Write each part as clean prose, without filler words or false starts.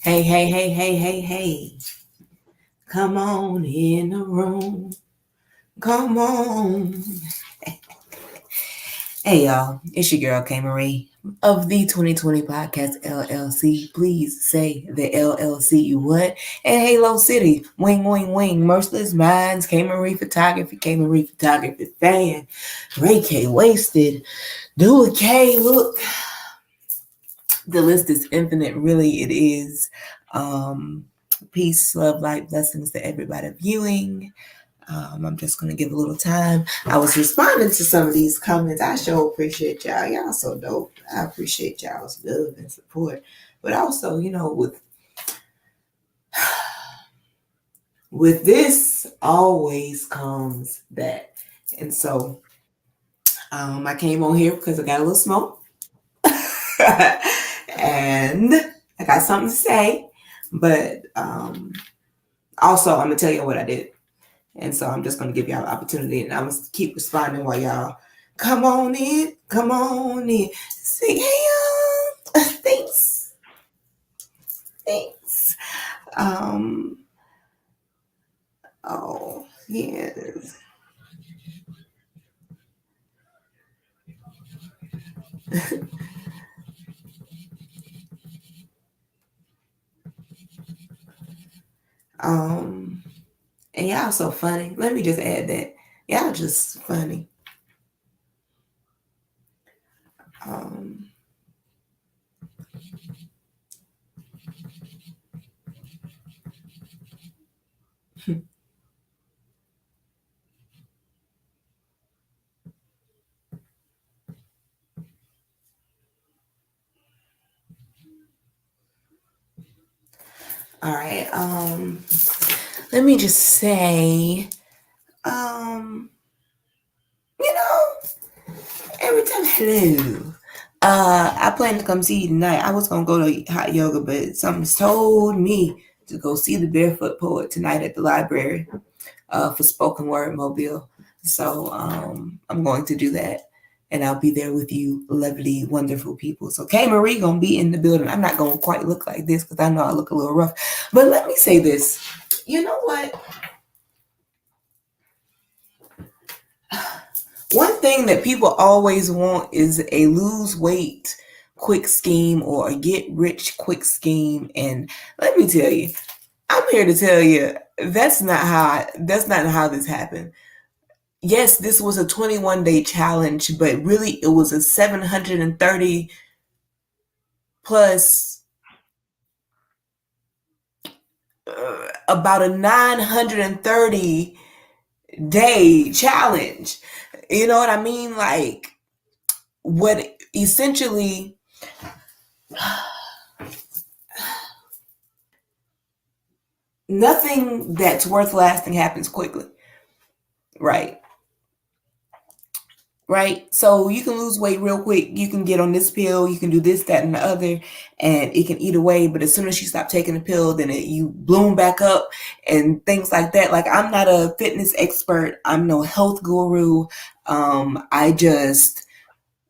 Hey, hey, hey, hey, hey, hey. Come on in the room. Come on. Hey, y'all. It's your girl, K Marie of the 2020 Podcast LLC. Please say the LLC what? And Halo City. Wing, wing, wing. Merciless Minds. K Marie Photography. K Marie Photography Fan. Ray K Wasted. Do it, K. Look. The list is infinite. Really, it is. Peace, love, light, blessings to everybody viewing. I'm just going to give a little time. I was responding to some of these comments. I sure appreciate y'all. Y'all so dope. I appreciate y'all's love and support. But also, with this always comes that. And so I came on here because I got a little smoke. And I got something to say. But also, I'm going to tell you what I did. And so I'm just going to give y'all an opportunity, and I'm going to keep responding while y'all come on in. Sing, hey, thanks. Oh, yes. And y'all so funny. Let me just add that. Y'all just funny. All right. Let me just say, every time, hello. I plan to come see you tonight. I was gonna go to hot yoga, but something's told me to go see the Barefoot Poet tonight at the library for spoken word mobile. So I'm going to do that, and I'll be there with you, lovely, wonderful people. So K Marie gonna be in the building. I'm not gonna quite look like this because I know I look a little rough, but let me say this. You know what? One thing that people always want is a lose weight quick scheme or a get rich quick scheme. And let me tell you, I'm here to tell you that's not how this happened. Yes, this was a 21-day challenge, but really it was a 730 plus about a 930 day challenge. You know what I mean? Like, what essentially nothing that's worth lasting happens quickly, right? So you can lose weight real quick. You can get on this pill, you can do this, that, and the other, and it can eat away. But as soon as you stop taking the pill, then you bloom back up and things like that. Like, I'm not a fitness expert, I'm no health guru. I just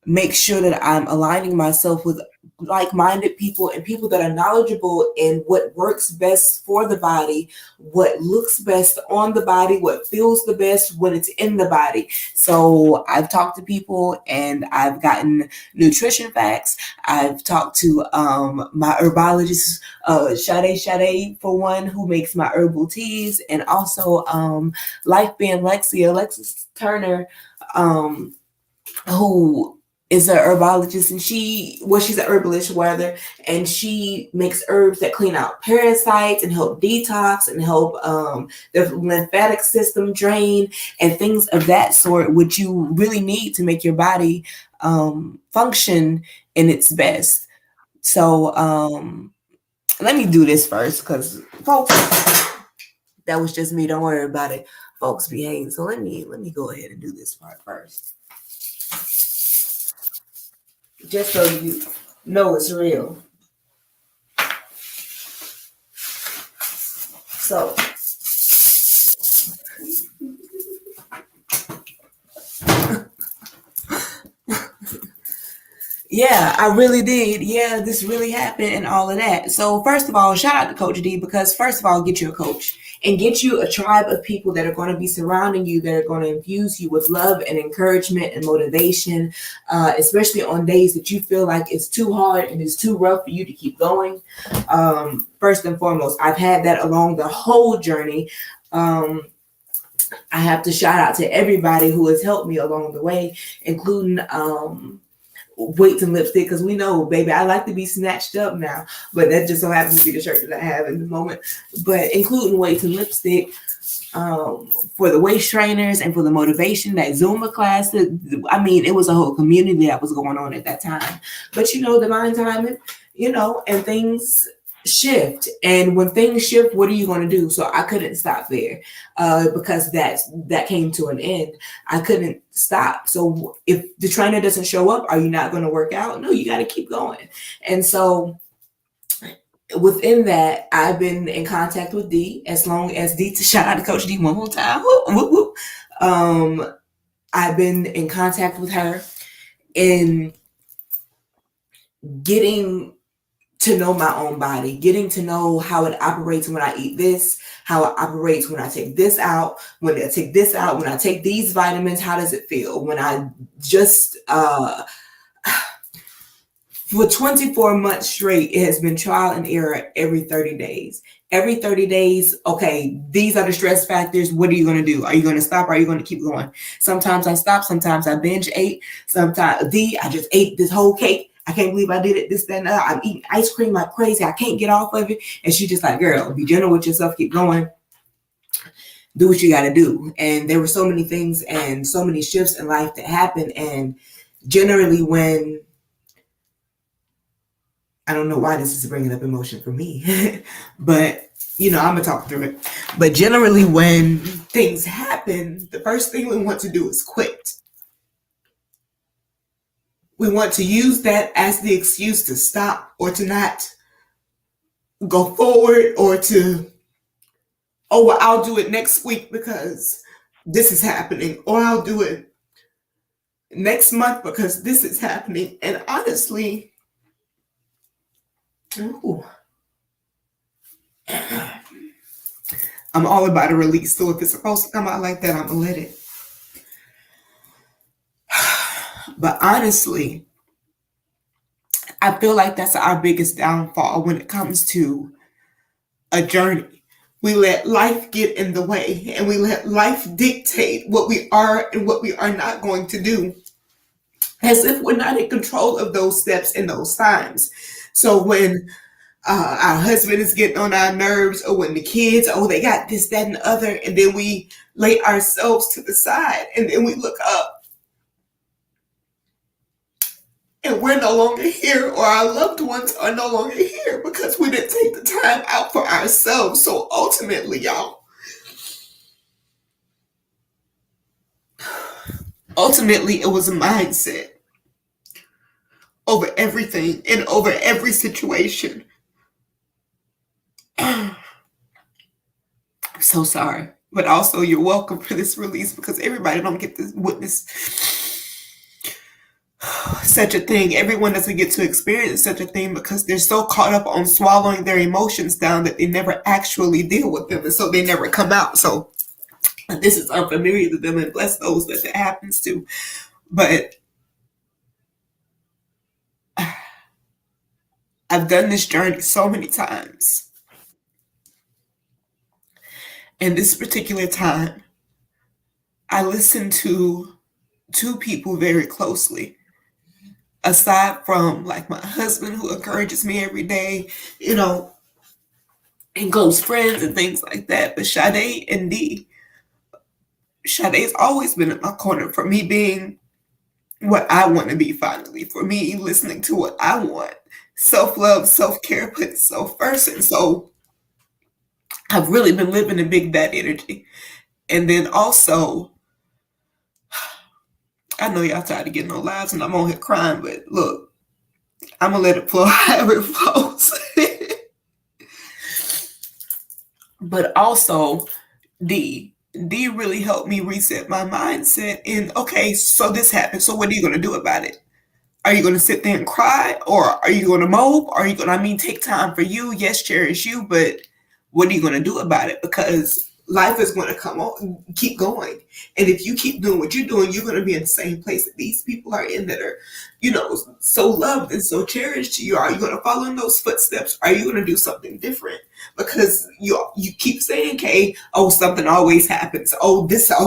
make sure that I'm aligning myself with like-minded people and people that are knowledgeable in what works best for the body, what looks best on the body, what feels the best when it's in the body. So I've talked to people and I've gotten nutrition facts. I've talked to my herbologist, Sade for one, who makes my herbal teas, and also Life Band Alexis Turner, who is a herbologist, and she's an herbalist rather, and she makes herbs that clean out parasites and help detox and help the lymphatic system drain and things of that sort, which you really need to make your body function in its best. So let me do this first, because folks, That was just me. Don't worry about it. Folks behave. So let me go ahead and do this part first. Just so you know it's real. So yeah, I really did. Yeah, this really happened and all of that. So first of all, shout out to Coach D, because first of all, get you a coach and get you a tribe of people that are going to be surrounding you, that are going to infuse you with love and encouragement and motivation, especially on days that you feel like it's too hard and it's too rough for you to keep going. First and foremost, I've had that along the whole journey. I have to shout out to everybody who has helped me along the way, including weights and lipstick, because we know, baby, I like to be snatched up now, but that just so happens to be the shirt that I have in the moment. But including weights and lipstick, for the waist trainers and for the motivation, that Zumba class. I mean, it was a whole community that was going on at that time. But divine timing, and things shift. And when things shift, what are you going to do? So I couldn't stop there, because that came to an end. I couldn't stop. So if the trainer doesn't show up, are you not going to work out? No, you got to keep going. And so within that, I've been in contact with D, as long as D, to shout out to Coach D one more time. Whoop, whoop, whoop. I've been in contact with her in getting to know my own body, getting to know how it operates when I eat this, how it operates when I take this out, when I take this out, when I take these vitamins, how does it feel? When I just, for 24 months straight, it has been trial and error every 30 days. Every 30 days, okay, these are the stress factors. What are you going to do? Are you going to stop? Or are you going to keep going? Sometimes I stop. Sometimes I binge ate. Sometimes, I just ate this whole cake. I can't believe I did it, this, that, and that. I'm eating ice cream like crazy. I can't get off of it. And she's just like, girl, be gentle with yourself. Keep going. Do what you got to do. And there were so many things and so many shifts in life that happened. And generally when, I don't know why this is bringing up emotion for me, but I'm going to talk through it. But generally when things happen, the first thing we want to do is quit. We want to use that as the excuse to stop or to not go forward, or to, oh, well, I'll do it next week because this is happening, or I'll do it next month because this is happening. And honestly, I'm all about a release. So if it's supposed to come out like that, I'm going to let it. But honestly, I feel like that's our biggest downfall when it comes to a journey. We let life get in the way, and we let life dictate what we are and what we are not going to do, as if we're not in control of those steps in those times. So when our husband is getting on our nerves, or when the kids, they got this, that, and the other, and then we lay ourselves to the side, and then we look up, and we're no longer here, or our loved ones are no longer here because we didn't take the time out for ourselves. So ultimately, y'all, it was a mindset over everything and over every situation. I'm so sorry, but also you're welcome for this release, because everybody don't get to witness such a thing. Everyone doesn't get to experience such a thing because they're so caught up on swallowing their emotions down that they never actually deal with them, and so they never come out. So this is unfamiliar to them, and bless those that it happens to. But I've done this journey so many times, and this particular time I listened to two people very closely, aside from like my husband, who encourages me every day, and close friends and things like that. But Sade and D, Sade's always been in my corner for me being what I want to be finally, for me listening to what I want. Self-love, self-care, putting self first. And so I've really been living in big bad energy. And then also, I know y'all tired of getting no lives and I'm on here crying, but look, I'm gonna let it flow however it flows. But also, D really helped me reset my mindset in, okay, so this happened. So what are you gonna do about it? Are you going to sit there and cry, or are you going to mope? Are you going to, I mean, take time for you? Yes, cherish you, but what are you going to do about it? Because life is going to come on, keep going. And if you keep doing what you're doing, you're going to be in the same place that these people are in that are, so loved and so cherished to you. Are you going to follow in those footsteps? Are you going to do something different? Because you keep saying, "Kay, oh, something always happens.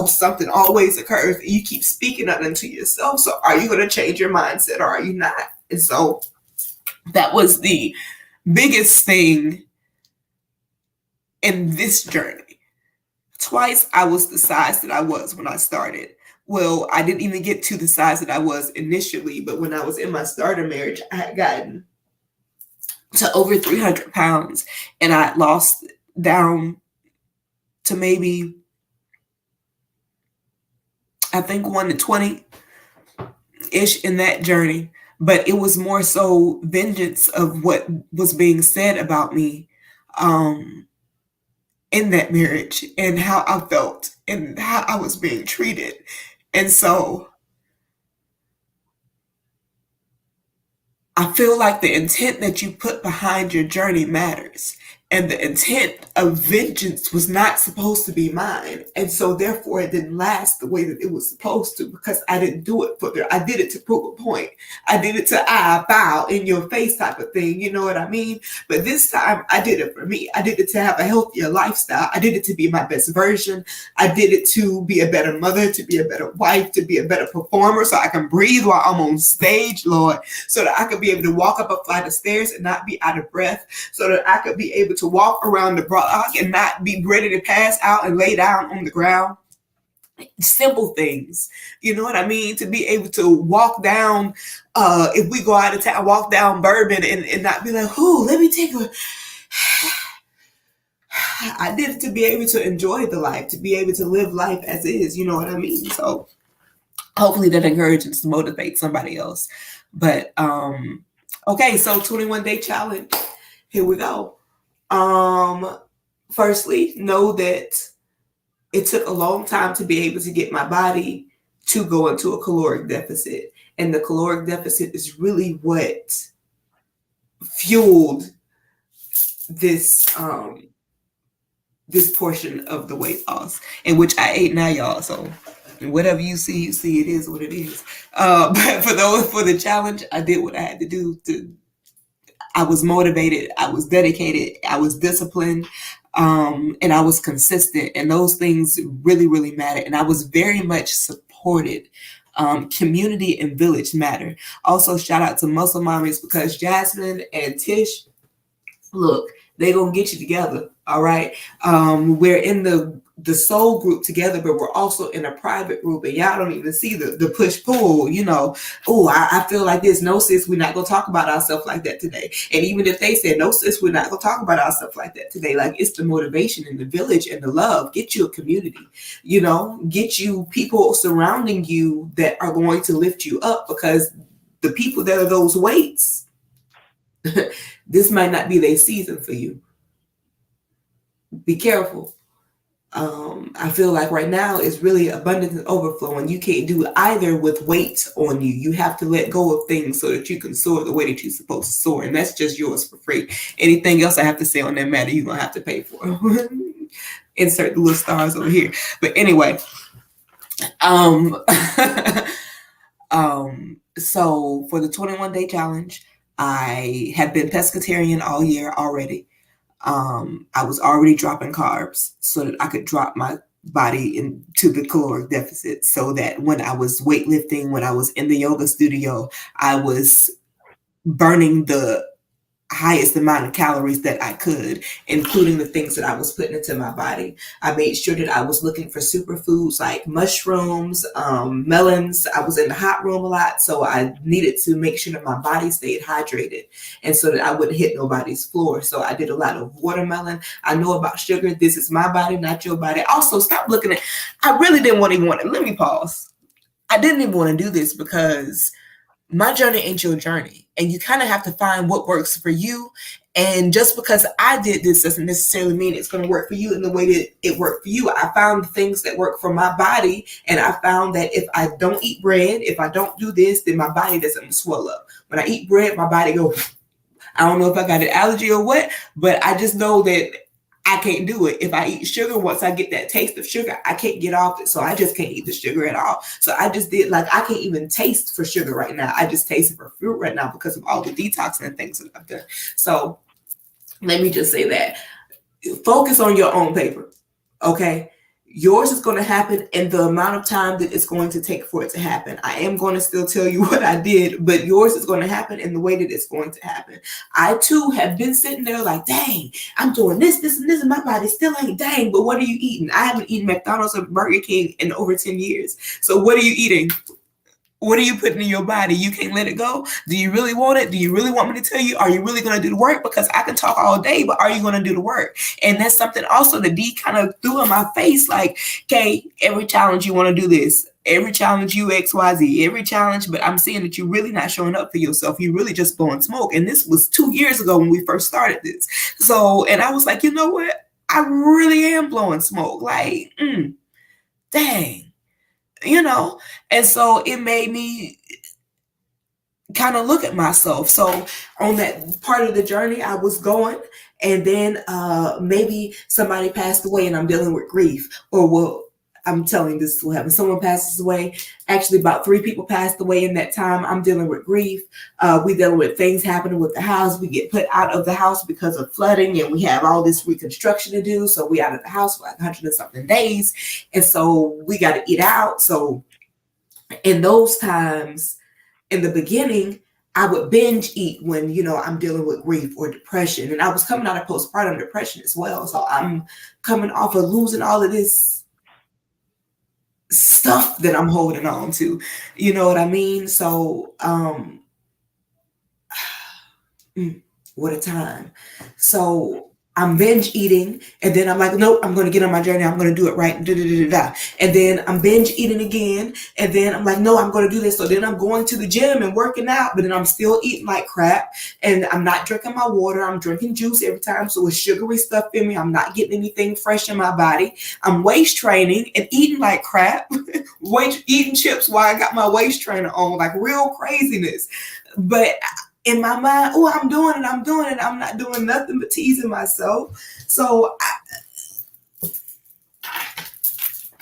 Something always occurs." And you keep speaking that into yourself. So are you going to change your mindset or are you not? And so that was the biggest thing in this journey. Twice I was the size that I was when I started. Well, I didn't even get to the size that I was initially, but when I was in my starter marriage, I had gotten to over 300 pounds and I lost down to maybe, I think, 1 to 20 ish in that journey. But it was more so vengeance of what was being said about me in that marriage and how I felt and how I was being treated. And so I feel like the intent that you put behind your journey matters. And the intent of vengeance was not supposed to be mine. And so therefore it didn't last the way that it was supposed to, because I didn't do it for there. I did it to prove a point. I did it to bow in your face type of thing. You know what I mean? But this time I did it for me. I did it to have a healthier lifestyle. I did it to be my best version. I did it to be a better mother, to be a better wife, to be a better performer so I can breathe while I'm on stage, Lord, so that I could be able to walk up a flight of stairs and not be out of breath, so that I could be able to walk around the block and not be ready to pass out and lay down on the ground. Simple things, you know what I mean? To be able to walk down, if we go out of town, walk down Bourbon and not be like, "Ooh, let me take a." I did it to be able to enjoy the life, to be able to live life as is, you know what I mean? So hopefully that encourages to motivate somebody else. But okay, so 21-day challenge. Here we go. Firstly, know that it took a long time to be able to get my body to go into a caloric deficit. And the caloric deficit is really what fueled this this portion of the weight loss, in which I ate now, y'all. So whatever you see, it is what it is. But for the challenge, I did what I had to do. I was motivated, I was dedicated, I was disciplined, and I was consistent. And those things really, really matter. And I was very much supported. Community and village matter. Also, shout out to Muscle Mommies, because Jasmine and Tish, look, they gonna get you together. All right. We're in the soul group together, but we're also in a private group, and y'all don't even see the push pull, Oh, I feel like this. No, sis, we're not gonna talk about ourselves like that today. And even if they said, no, sis, we're not gonna talk about ourselves like that today, like, it's the motivation and the village and the love. Get you a community, get you people surrounding you that are going to lift you up, because the people that are those weights, this might not be their season for you. Be careful. I feel like right now is really abundance and overflow, and you can't do either with weight on you. You have to let go of things so that you can soar the way that you're supposed to soar, and that's just yours for free. Anything else I have to say on that matter, you're gonna have to pay for. Insert the little stars over here. But anyway, so for the 21-day challenge, I have been pescatarian all year already. I was already dropping carbs so that I could drop my body into the caloric deficit, so that when I was weightlifting, when I was in the yoga studio, I was burning the highest amount of calories that I could, including the things that I was putting into my body. I made sure that I was looking for superfoods like mushrooms, melons. I was in the hot room a lot, so I needed to make sure that my body stayed hydrated and so that I wouldn't hit nobody's floor. So I did a lot of watermelon. I know about sugar. This is my body, not your body. Also, stop looking at, I really didn't want to, let me pause. I didn't even want to do this because my journey ain't your journey. And you kind of have to find what works for you. And just because I did this doesn't necessarily mean it's going to work for you in the way that it worked for you. I found the things that work for my body. And I found that if I don't eat bread, if I don't do this, then my body doesn't swell up. When I eat bread, my body goes, I don't know if I got an allergy or what, but I just know that I can't do it. If I eat sugar, once I get that taste of sugar, I can't get off it. So I just can't eat the sugar at all. So I just did, like, I can't even taste for sugar right now. I just taste it for fruit right now because of all the detoxing and things that I've done. So let me just say that. Focus on your own paper, okay? Yours is going to happen in the amount of time that it's going to take for it to happen. I am going to still tell you what I did, but yours is going to happen in the way that it's going to happen. I too have been sitting there like, dang, I'm doing this, and this, and my body still ain't dang, but what are you eating? I haven't eaten McDonald's or Burger King in over 10 years. So what are you eating? What are you putting in your body? You can't let it go. Do you really want it? Do you really want me to tell you? Are you really going to do the work? Because I can talk all day, but are you going to do the work? And that's something also that D kind of threw in my face. Like, okay, every challenge you want to do this. Every challenge you XYZ. Every challenge, but I'm seeing that you're really not showing up for yourself. You're really just blowing smoke. And this was 2 years ago when we first started this. So, and I was like, you know what? I really am blowing smoke. Like, dang. You know, and so it made me kind of look at myself. So on that part of the journey I was going, and then maybe somebody passed away and I'm dealing with grief, or well, I'm telling this will happen. Someone passes away. Actually, about 3 people passed away in that time. I'm dealing with grief. We dealing with things happening with the house. We get put out of the house because of flooding, and we have all this reconstruction to do. So we out of the house for like 100 and something days, and so we got to eat out. So in those times, in the beginning, I would binge eat when, you know, I'm dealing with grief or depression, and I was coming out of postpartum depression as well. So I'm coming off of losing all of this stuff that I'm holding on to. You know what I mean? So, what a time. So I'm binge eating, and then I'm like, nope, I'm going to get on my journey. I'm going to do it right. Da, da, da, da, da. And then I'm binge eating again. And then I'm like, no, I'm going to do this. So then I'm going to the gym and working out, but then I'm still eating like crap. And I'm not drinking my water. I'm drinking juice every time. So it's sugary stuff in me. I'm not getting anything fresh in my body. I'm waist training and eating like crap. Eating chips while I got my waist trainer on, like real craziness. But in my mind, oh, I'm doing it. I'm not doing nothing but teasing myself. So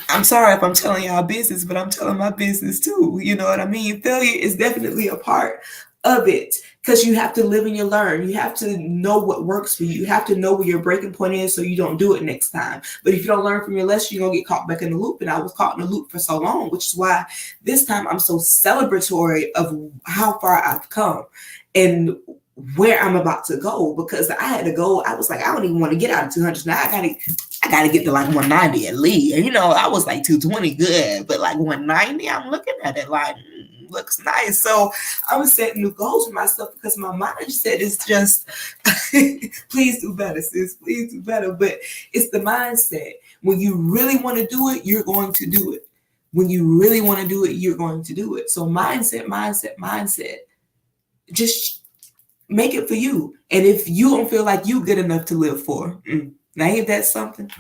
I'm sorry if I'm telling y'all business, but I'm telling my business too. You know what I mean? Failure is definitely a part of it, because you have to live and you learn. You have to know what works for you. You have to know where your breaking point is so you don't do it next time. But if you don't learn from your lesson, you're going to get caught back in the loop. And I was caught in the loop for so long, which is why this time I'm so celebratory of how far I've come and where I'm about to go, because I had to go. I was like, I don't even want to get out of 200. Now I gotta get to like 190 at least. You know, I was like 220 good, but like 190, I'm looking at it like, looks nice. So I was setting new goals for myself because my mindset is just, please do better, sis. Please do better. But it's the mindset. When you really want to do it, you're going to do it. When you really want to do it, you're going to do it. So mindset. Just make it for you. And if you don't feel like you're good enough to live for, now ain't that something?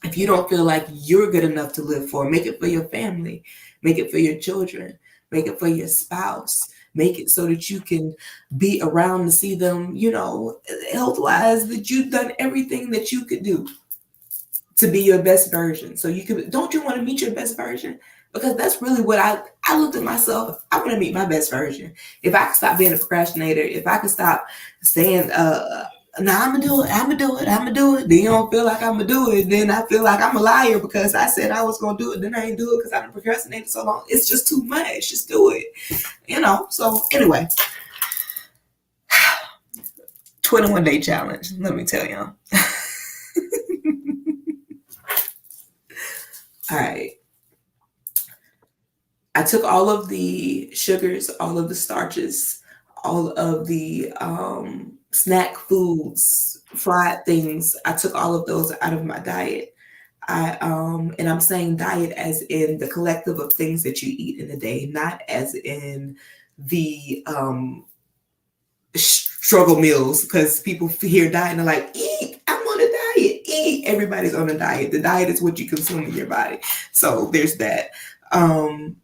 If you don't feel like you're good enough to live for, make it for your family, make it for your children, make it for your spouse, make it so that you can be around to see them, you know, health-wise, that you've done everything that you could do to be your best version. So don't you want to meet your best version? Because that's really what I looked at myself. I want to meet my best version. If I could stop being a procrastinator, if I could stop saying, I'm gonna do it. Then you don't feel like I'm gonna do it. Then I feel like I'm a liar because I said I was gonna do it. Then I ain't do it because I've been procrastinating so long. It's just too much. Just do it. You know. So anyway, 21-day challenge. Let me tell you. All right. I took all of the sugars, all of the starches, all of the snack foods, fried things. I took all of those out of my diet. And I'm saying diet as in the collective of things that you eat in a day, not as in the struggle meals, because people hear diet and they're like, eat, I'm on a diet, eat. Everybody's on a diet. The diet is what you consume in your body. So there's that. Um,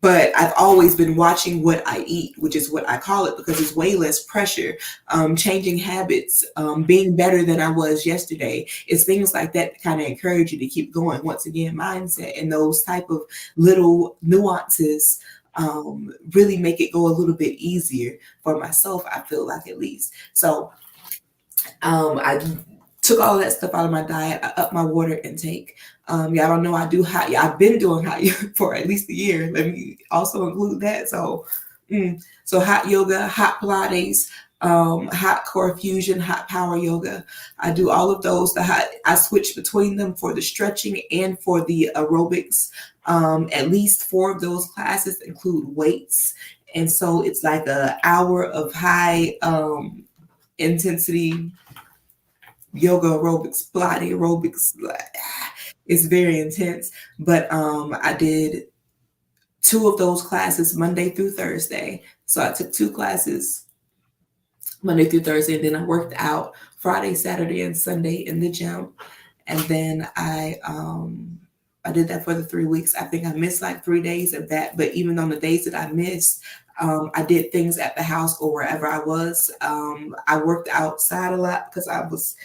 but I've always been watching what I eat, which is what I call it, because it's way less pressure. Changing habits, being better than I was yesterday. It's things like that that kind of encourage you to keep going. Once again, mindset and those type of little nuances really make it go a little bit easier for myself, I feel like, at least. So I took all of that stuff out of my diet. I upped my water intake. Y'all don't know I do hot. Yeah, I've been doing hot yoga for at least a year. Let me also include that. So hot yoga, hot Pilates, hot core fusion, hot power yoga. I do all of those. I switch between them for the stretching and for the aerobics. At least 4 of those classes include weights, and so it's like an hour of high intensity yoga aerobics, Pilates aerobics. It's very intense. But I did 2 of those classes Monday through Thursday. So I took 2 classes Monday through Thursday, and then I worked out Friday, Saturday, and Sunday in the gym. And then I did that for the 3 weeks. I think I missed like 3 days of that. But even on the days that I missed, I did things at the house or wherever I was. I worked outside a lot because I was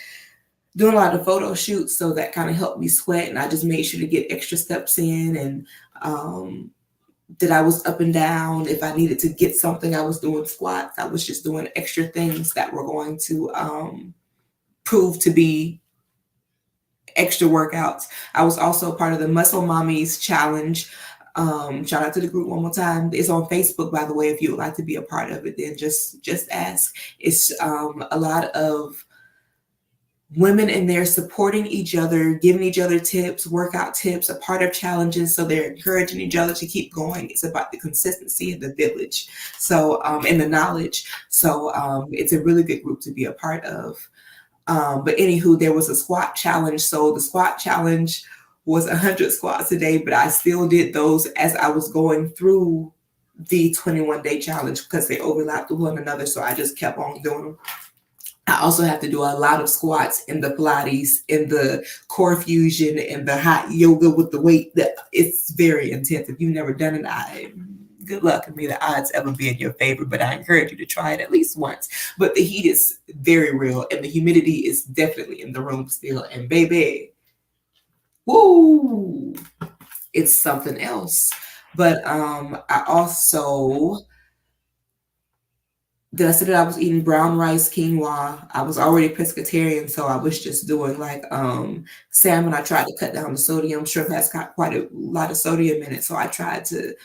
doing a lot of photo shoots, so that kind of helped me sweat, and I just made sure to get extra steps in, and that I was up and down. If I needed to get something, I was doing squats. I was just doing extra things that were going to prove to be extra workouts. I was also part of the Muscle Mommies Challenge. Shout out to the group one more time. It's on Facebook, by the way. If you would like to be a part of it, then just ask. It's a lot of women in there supporting each other, giving each other tips, workout tips, a part of challenges. So they're encouraging each other to keep going. It's about the consistency of the village. So, and the knowledge. So it's a really good group to be a part of. But anywho, there was a squat challenge. So the squat challenge was 100 squats a day, but I still did those as I was going through the 21-day challenge because they overlapped with one another. So I just kept on doing them. I also have to do a lot of squats in the Pilates, in the core fusion, and the hot yoga with the weight. It's very intense. If you've never done it, good luck, and may the odds ever be in your favor, but I encourage you to try it at least once. But the heat is very real, and the humidity is definitely in the room still. And baby, woo, it's something else. But I also I said that I was eating brown rice, quinoa. I was already pescatarian, so I was just doing like salmon. I tried to cut down the sodium. Shrimp has got quite a lot of sodium in it, so I tried to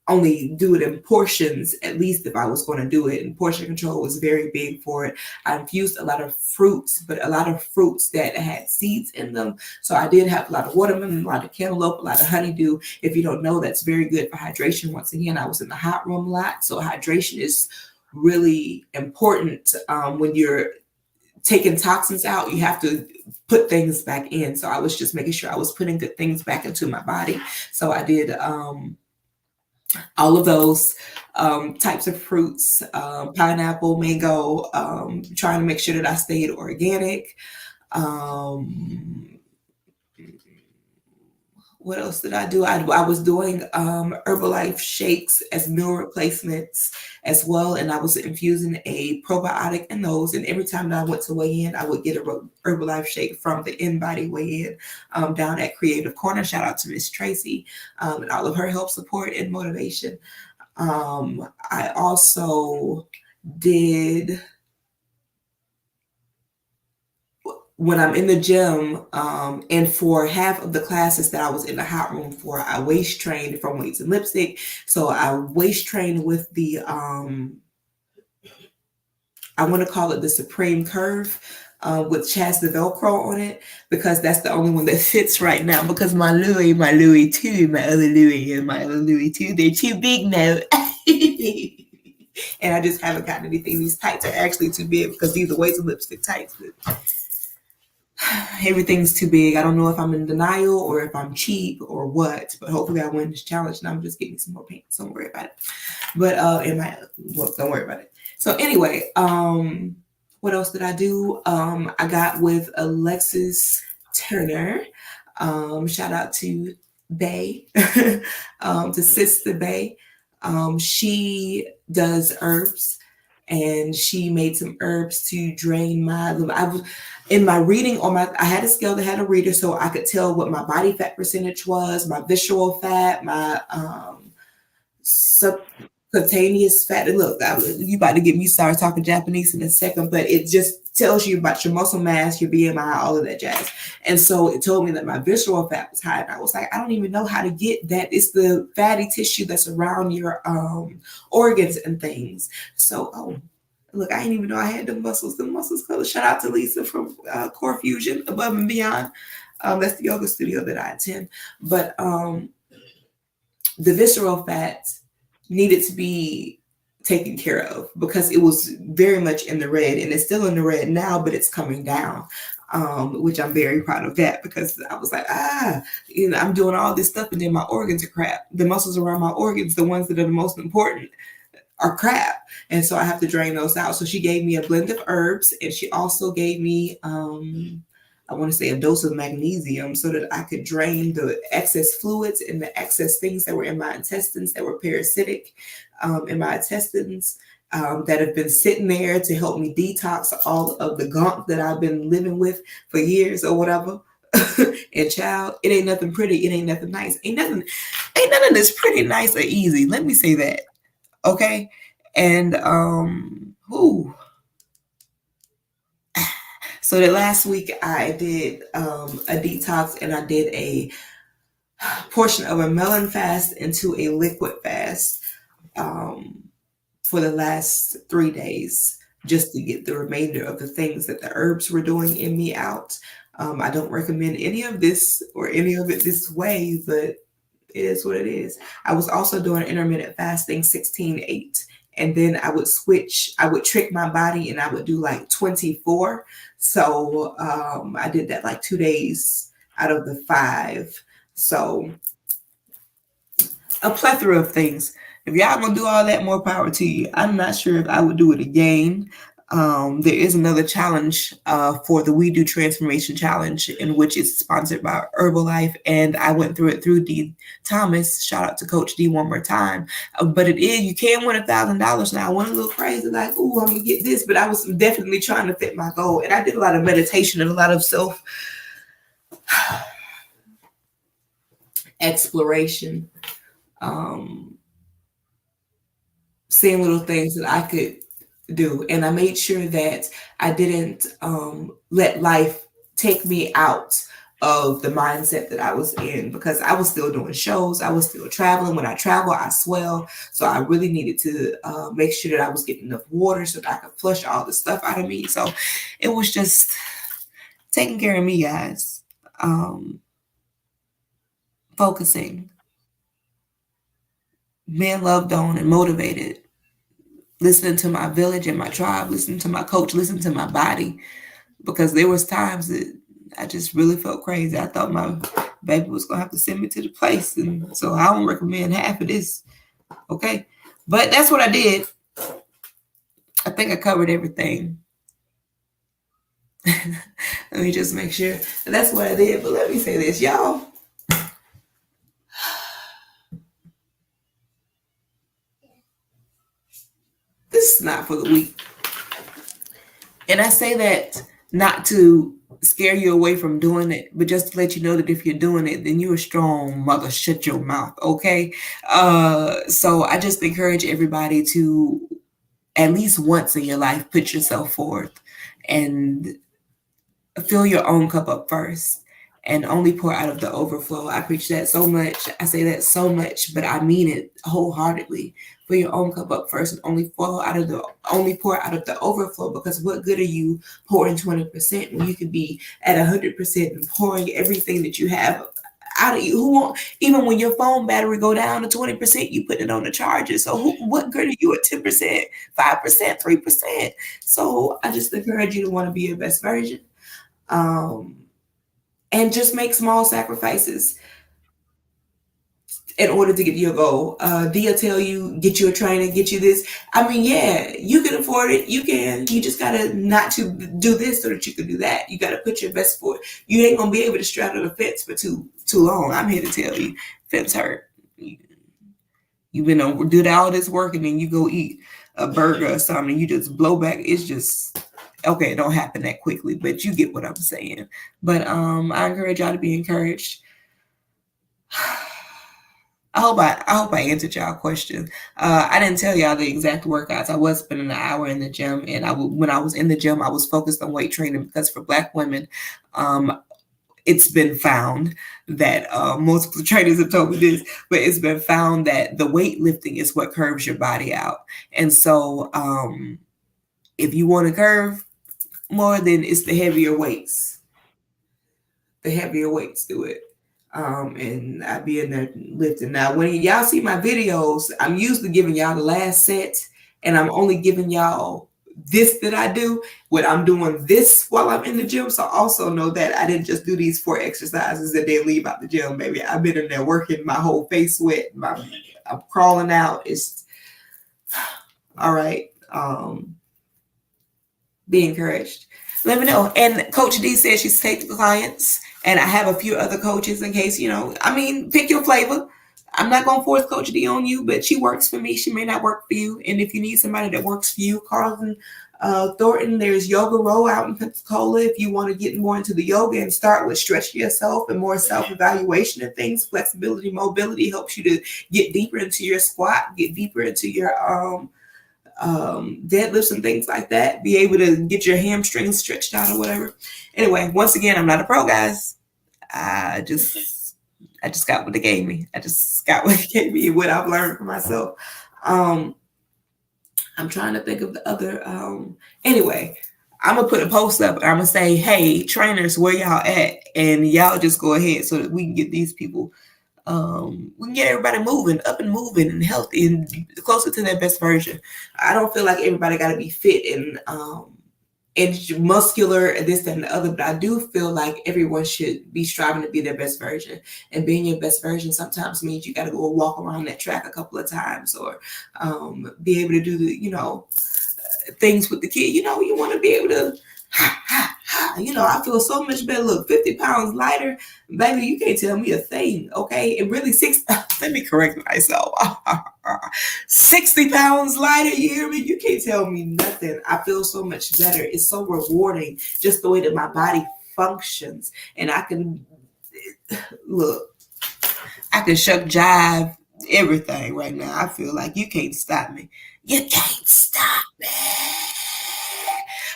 only do it in portions, at least if I was going to do it. And portion control was very big for it. I infused a lot of fruits, but a lot of fruits that had seeds in them. So I did have a lot of watermelon, a lot of cantaloupe, a lot of honeydew. If you don't know, that's very good for hydration. Once again, I was in the hot room a lot, so hydration is really important. When you're taking toxins out, you have to put things back in. So I was just making sure I was putting good things back into my body. So I did all of those types of fruits, pineapple, mango, trying to make sure that I stayed organic. What else did I do? I was doing Herbalife shakes as meal replacements as well, and I was infusing a probiotic in those. And every time that I went to weigh in, I would get a Herbalife shake from the InBody weigh in down at Creative Corner. Shout out to Miss Tracy and all of her help, support, and motivation. I also did, when I'm in the gym, and for half of the classes that I was in the hot room for, I waist trained from weights and lipstick. So I waist trained with the I want to call it the Supreme Curve, with Chaz the Velcro on it, because that's the only one that fits right now. Because my Louis too, my other Louis and my other Louis too, they're too big now. And I just haven't gotten anything. These tights are actually too big because these are way too lipstick tights. But everything's too big. I don't know if I'm in denial or if I'm cheap or what, but hopefully I win this challenge and I'm just getting some more pants. Don't worry about it. But don't worry about it. So anyway, what else did I do? I got with Alexis Turner. Shout out to Bay, to Sister Bay. She does herbs, and she made some herbs to drain my liver. I was in my reading on my. I had a scale that had a reader, so I could tell what my body fat percentage was, my visceral fat, my subcutaneous fat. And look, you about to get me started talking Japanese in a second, but it just tells you about your muscle mass, your BMI, all of that jazz. And so it told me that my visceral fat was high. And I was like, I don't even know how to get that. It's the fatty tissue that's around your organs and things. So, look, I didn't even know I had the muscles. The muscles color. Shout out to Lisa from Core Fusion, Above and Beyond. That's the yoga studio that I attend. But the visceral fat needed to be taken care of because it was very much in the red, and it's still in the red now, but it's coming down, which I'm very proud of that, because I was like, I'm doing all this stuff and then my organs are crap. The muscles around my organs, the ones that are the most important, are crap. And so I have to drain those out. So she gave me a blend of herbs, and she also gave me I want to say a dose of magnesium so that I could drain the excess fluids and the excess things that were in my intestines that were parasitic in my intestines, that have been sitting there to help me detox all of the gunk that I've been living with for years or whatever. And child, it ain't nothing pretty. It ain't nothing nice. Ain't none of this pretty, nice, or easy. Let me say that. Okay. And so that last week I did a detox, and I did a portion of a melon fast into a liquid fast for the last 3 days, just to get the remainder of the things that the herbs were doing in me out. I don't recommend any of this or any of it this way, but it is what it is. I was also doing intermittent fasting 16-8. And then I would switch, I would trick my body and I would do like 24. So I did that like 2 days out of the 5. So a plethora of things. If y'all gonna do all that, more power to you. I'm not sure if I would do it again. There is another challenge for the We Do Transformation Challenge, in which it's sponsored by Herbalife, and I went through it through D. Thomas. Shout out to Coach D one more time. But it is, you can win $1,000 now. I went a little crazy, like, ooh, I'm gonna get this, but I was definitely trying to fit my goal, and I did a lot of meditation and a lot of self exploration, seeing little things that I could do. And I made sure that I didn't let life take me out of the mindset that I was in, because I was still doing shows. I was still traveling. When I travel, I swell. So I really needed to make sure that I was getting enough water so that I could flush all the stuff out of me. So it was just taking care of me, guys. Focusing, being loved on and motivated, listening to my village and my tribe, listening to my coach, listening to my body, because there was times that I just really felt crazy. I thought my baby was gonna have to send me to the place, and so I don't recommend half of this. Okay, but that's what I did. I think I covered everything. Let me just make sure that's what I did. But let me say this, y'all. This is not for the weak. And I say that not to scare you away from doing it, but just to let you know that if you're doing it, then you're a strong mother. Shut your mouth, okay? So I just encourage everybody to, at least once in your life, put yourself forth and fill your own cup up first. and only pour out of the overflow. I preach that so much. I say that so much, but I mean it wholeheartedly. Fill your own cup up first and only pour out of the overflow, because what good are you pouring 20% when you could be at 100% and pouring everything that you have out of you? Who won't, even when your phone battery go down to 20%, you put it on the charger. So what good are you at 10%, 5%, 3%? So I just encourage you to want to be your best version. And just make small sacrifices in order to get to your goal. Dia tell you, get you a trainer, get you this. I mean, yeah, you can afford it. You can. You just gotta not to do this so that you can do that. You gotta put your best foot. You ain't gonna be able to straddle the fence for too long. I'm here to tell you, fence hurt. You've been on do all this work and then you go eat a burger or something and you just blow back. It's just okay. It don't happen that quickly, but you get what I'm saying. But I encourage y'all to be encouraged. I hope I answered y'all question. I didn't tell y'all the exact workouts. I was spending an hour in the gym, and when I was in the gym, I was focused on weight training, because for Black women, it's been found that multiple trainers have told me this, but it's been found that the weightlifting is what curves your body out. And so if you want to curve more, then it's the heavier weights. The heavier weights do it. And I be in there lifting. Now, when y'all see my videos, I'm usually giving y'all the last set, and I'm only giving y'all this that I do when I'm doing this while I'm in the gym. So also know that I didn't just do these 4 exercises and then leave out the gym, baby. I've been in there working, my whole face sweat, I'm crawling out. It's all right. Be encouraged. Let me know. And Coach D says she's taking clients, and I have a few other coaches in case, pick your flavor. I'm not going to force Coach D on you, but she works for me. She may not work for you. And if you need somebody that works for you, Carlton Thornton, there's Yoga Row out in Pensacola. If you want to get more into the yoga and start with stretching yourself and more self-evaluation and things, flexibility, mobility helps you to get deeper into your squat, get deeper into your deadlifts and things like that, be able to get your hamstrings stretched out or whatever. Anyway, once again, I'm not a pro, guys. I just got what they gave me. I just got what they gave me, what I've learned for myself. I'm trying to think of the other. Anyway, I'm gonna put a post up. I'm gonna say, hey, trainers, where y'all at? And y'all just go ahead so that we can get these people. We can get everybody moving, up and moving and healthy and closer to their best version. I don't feel like everybody got to be fit and muscular and this, that, and the other, but I do feel like everyone should be striving to be their best version. And being your best version sometimes means you got to go walk around that track a couple of times, or be able to do the, things with the kid. You want to be able to I feel so much better. Look, 50 pounds lighter, baby, you can't tell me a thing, okay? And really, let me correct myself. 60 pounds lighter, you hear me? You can't tell me nothing. I feel so much better. It's so rewarding, just the way that my body functions. And I can, shuck jive everything right now. I feel like you can't stop me. You can't stop me.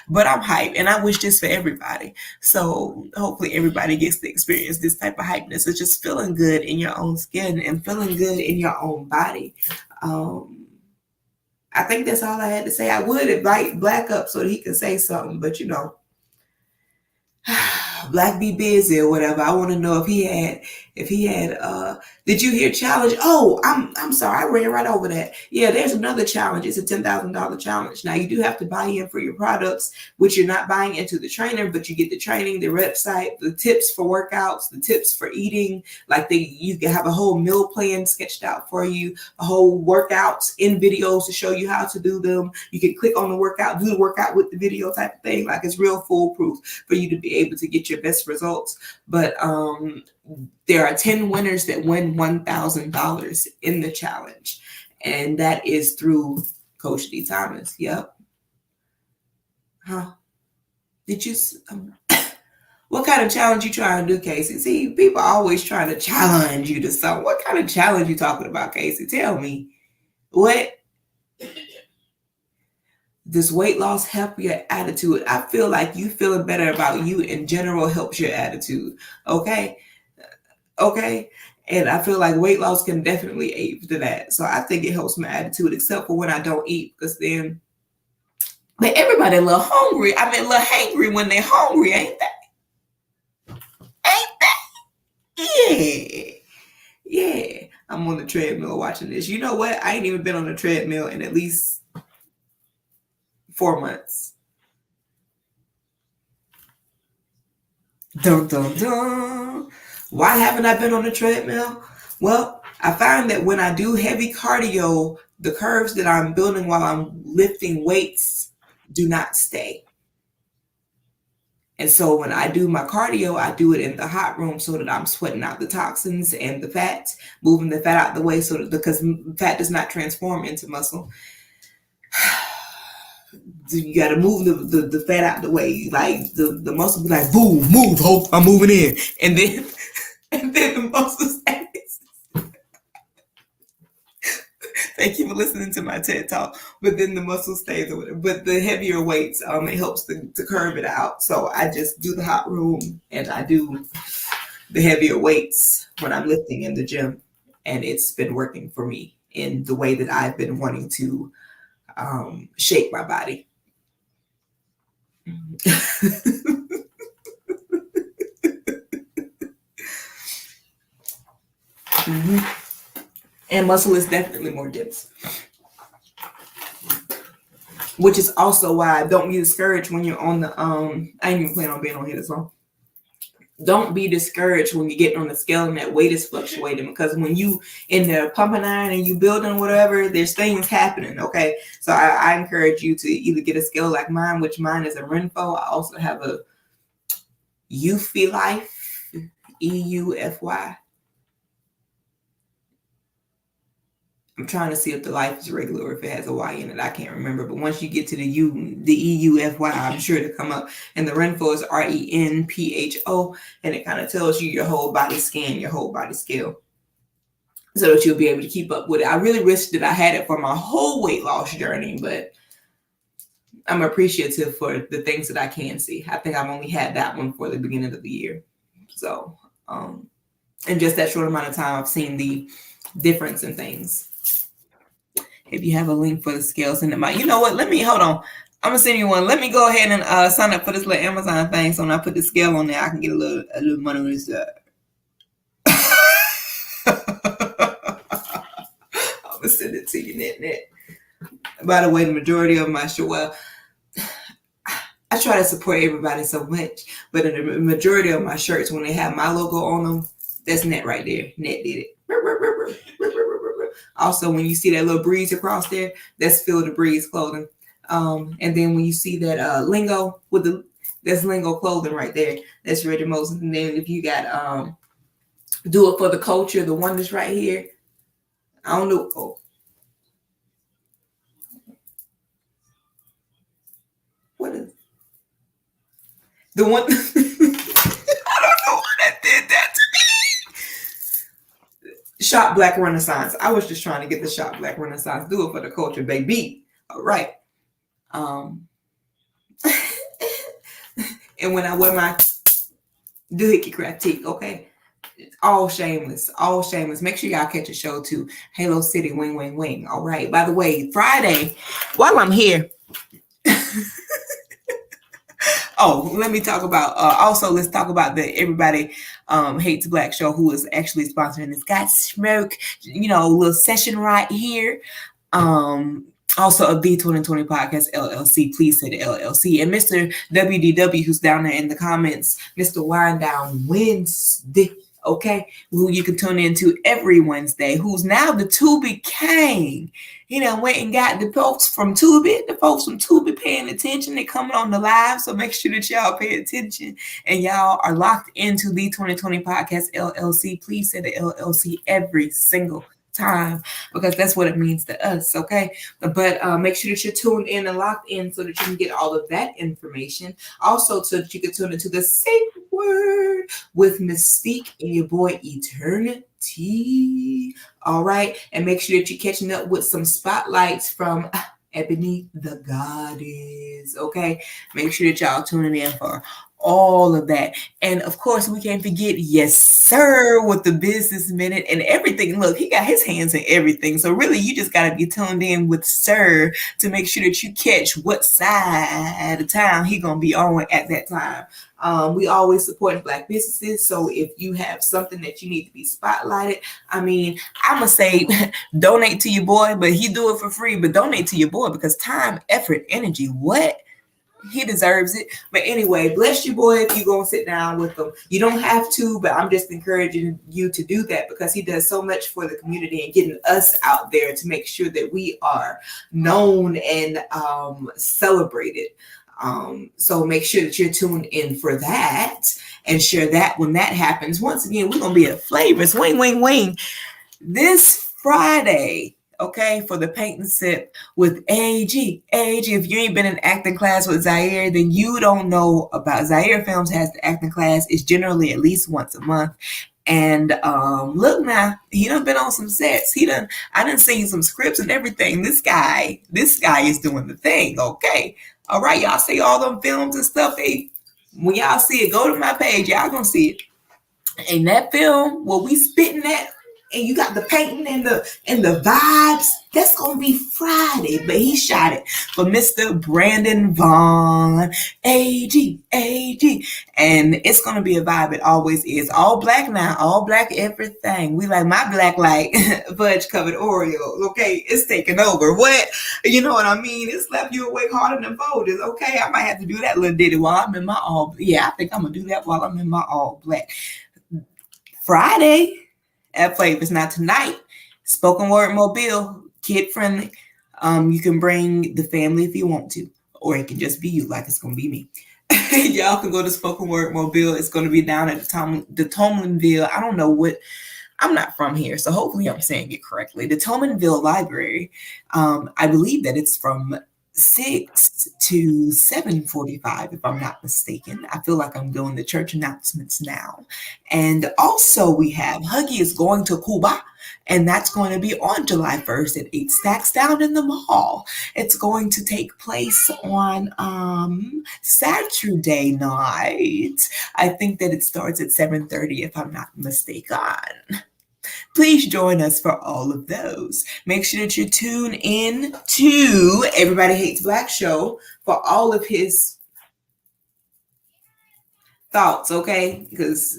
But I'm hyped, and I wish this for everybody. So hopefully everybody gets to experience this type of hypeness. It's just feeling good in your own skin and feeling good in your own body. I think that's all I had to say. I would invite Black up so that he could say something, but Black be busy or whatever. I want to know if he had did you hear challenge? Oh, I'm sorry, I ran right over that. Yeah, there's another challenge. It's a $10,000 challenge. Now you do have to buy in for your products, which you're not buying into the trainer, but you get the training, the website, the tips for workouts, the tips for eating. Like you can have a whole meal plan sketched out for you, a whole workouts in videos to show you how to do them. You can click on the workout, do the workout with the video type of thing. Like it's real foolproof for you to be able to get your best results. But there are 10 winners that win $1,000 in the challenge. And that is through Coach D. Thomas. Yep. Huh? Did you... what kind of challenge you trying to do, Casey? See, people are always trying to challenge you to something. What kind of challenge you talking about, Casey? Tell me. What? Does weight loss help your attitude? I feel like you feeling better about you in general helps your attitude. Okay. Okay. And I feel like weight loss can definitely aid to that. So I think it helps my attitude, except for when I don't eat, because then, but everybody a little hungry. I mean, a little hangry when they're hungry, ain't that? Ain't that? Yeah. Yeah. I'm on the treadmill watching this. You know what? I ain't even been on the treadmill in at least 4 months. Dun dun dun. Why haven't I been on the treadmill? Well, I find that when I do heavy cardio, the curves that I'm building while I'm lifting weights do not stay. And so when I do my cardio, I do it in the hot room so that I'm sweating out the toxins and the fat, moving the fat out the way so that, because fat does not transform into muscle. You got to move the fat out the way. Like the muscle be like, boom, move, hope I'm moving in. And then the muscle stays. Thank you for listening to my TED talk. But then the muscle stays. But the heavier weights, it helps to curve it out. So I just do the hot room and I do the heavier weights when I'm lifting in the gym. And it's been working for me in the way that I've been wanting to shape my body. Mm-hmm. And muscle is definitely more dense, which is also why don't be discouraged when you're on the I ain't even plan on being on here this long. Don't be discouraged when you're getting on the scale and that weight is fluctuating, because when you in there pumping iron and you building whatever, there's things happening. Okay, so I encourage you to either get a scale like mine, which mine is a Renfo. I also have a Eufy Life, EUFY. I'm trying to see if the life is regular or if it has a Y in it. I can't remember. But once you get to the EUFY, I'm sure to come up. And the Renfo is RENPHO. And it kind of tells you your whole body scan, your whole body scale, so that you'll be able to keep up with it. I really wish that I had it for my whole weight loss journey, but I'm appreciative for the things that I can see. I think I've only had that one for the beginning of the year. So, in just that short amount of time, I've seen the difference in things. If you have a link for the scale, send them out. You know what? Hold on. I'm gonna send you one. Let me go ahead and sign up for this little Amazon thing. So when I put the scale on there, I can get a little money on this. I'm gonna send it to you, net. By the way, the majority of my show, well, I try to support everybody so much, but in the majority of my shirts, when they have my logo on them, that's net right there. Net did it. Also, when you see that little breeze across there, that's Feel the Breeze clothing. And then when you see that lingo that's lingo clothing right there, that's Reggie Moses. And then if you got Do It for the Culture, the one that's right here, I don't know. Oh. What is the one? I don't know what that did that to me. Shop Black Renaissance. I was just trying to get the Shop Black Renaissance. Do it for the culture, baby. All right. And when I wear my doohickey craft tee, okay? All shameless. Make sure y'all catch a show too. Halo City, wing, wing, wing. All right. By the way, Friday, while I'm here, let me talk about, also let's talk about the Everybody Hates Black show, who is actually sponsoring this Got Smoke, little session right here. Also of the 2020 Podcast LLC, please say the LLC. And Mr. WDW, who's down there in the comments, Mr. Wind Down Wednesday, okay, who you can tune into every Wednesday, who's now the Tubi King. Went and got the folks from Tubi paying attention. They're coming on the live, so make sure that y'all pay attention and y'all are locked into the 2020 Podcast LLC. Please say the LLC every single time, because that's what it means to us, okay? But make sure that you're tuned in and locked in so that you can get all of that information. Also, so that you can tune into the Sacred Word with Mystique and your boy Eternity. All right, and make sure that you're catching up with some spotlights from Ebony the Goddess. Okay, make sure that y'all tuning in for all of that. And of course, we can't forget, yes, sir, with the business minute and everything. Look, he got his hands in everything. So really, you just got to be tuned in with sir to make sure that you catch what side of town he gonna be on at that time. We always support Black businesses. So if you have something that you need to be spotlighted, I mean, I'm gonna say donate to your boy, but he do it for free. But donate to your boy because time, effort, energy, what? He deserves it. But anyway, bless you, boy, if you go and sit down with him. You don't have to, but I'm just encouraging you to do that because he does so much for the community and getting us out there to make sure that we are known and celebrated. So make sure that you're tuned in for that and share that when that happens. Once again, we're going to be at Flavors. Wing, wing, wing. This Friday, okay, for the paint and sip with AG. AG, if you ain't been in acting class with Zaire, then you don't know about Zaire Films has the acting class. It's generally at least once a month. And look now, he done been on some sets. I done seen some scripts and everything. This guy is doing the thing, okay? All right, y'all see all them films and stuff. Hey, when y'all see it, go to my page. Y'all gonna see it. And that film, where we spitting that, and you got the painting and the vibes, that's gonna be Friday. But he shot it for Mr. Brandon Vaughn, AG, and it's gonna be a vibe. It always is. All black now, all black everything. We like my black like fudge covered Oreos. Okay, it's taking over. What? You know what I mean? It slapped you awake harder than Folgers. Okay, I might have to do that little ditty while I'm in my all. Yeah, I think I'm gonna do that while I'm in my all black. Friday at Flavors. Now tonight, spoken word mobile, kid friendly. You can bring the family if you want to, or it can just be you, like it's gonna be me. Y'all can go to spoken word mobile. It's gonna be down at the Tomlinville. I don't know what. I'm not from here, so hopefully I'm saying it correctly. The Tomanville Library. I believe that it's from 6 to 7:45, if I'm not mistaken. I feel like I'm doing the church announcements now. And also we have Huggy is going to Cuba, and that's going to be on July 1st at 8 Stacks down in the mall. It's going to take place on Saturday night. I think that it starts at 7:30, if I'm not mistaken. Please join us for all of those. Make sure that you tune in to Everybody Hates Black Show for all of his thoughts, okay? Because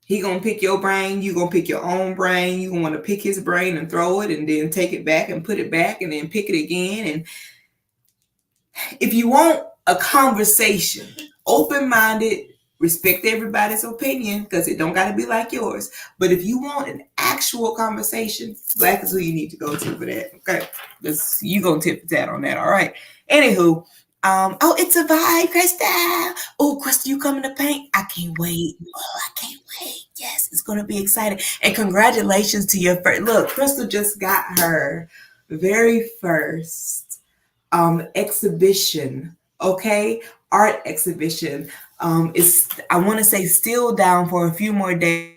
he gonna pick your brain, you gonna pick your own brain, you gonna want to pick his brain and throw it and then take it back and put it back and then pick it again. And if you want a conversation, open-minded, respect everybody's opinion because it don't got to be like yours. But if you want an actual conversation, Black is who you need to go to for that. Okay, because you gonna tip the tat on that. All right. Anywho, oh, it's a vibe, Krista. Oh, Krista, you coming to paint? I can't wait. Oh, I can't wait. Yes, it's gonna be exciting. And congratulations to your first. Look, Crystal just got her very first exhibition, okay, art exhibition. It's, I want to say, still down for a few more days.